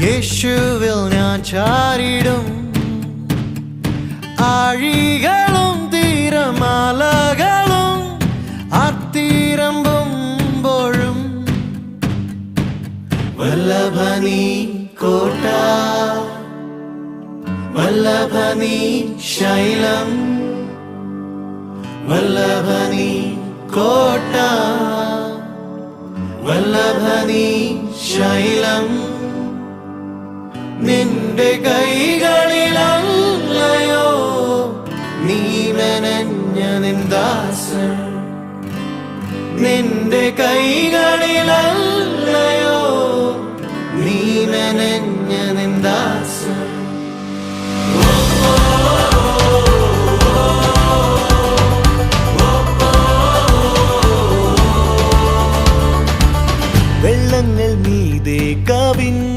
യേശുവിൽ ഞാൻ ചാരിടും ആഴികളും തീരമാലകളും ആർത്തിരമ്പുമ്പോഴും വല്ലഭനീ കോട്ട വല്ലഭനീ ശൈലം വല്ലഭനീ കോട്ട വല്ലഭനീ ശൈലം നിന്റെ കൈകളിലല്ലയോ നീ മെനഞ്ഞ നിന്ദാസൻ നിന്റെ കൈകളിലല്ലയോ നീ മെനഞ്ഞ നിന്ദാസൻ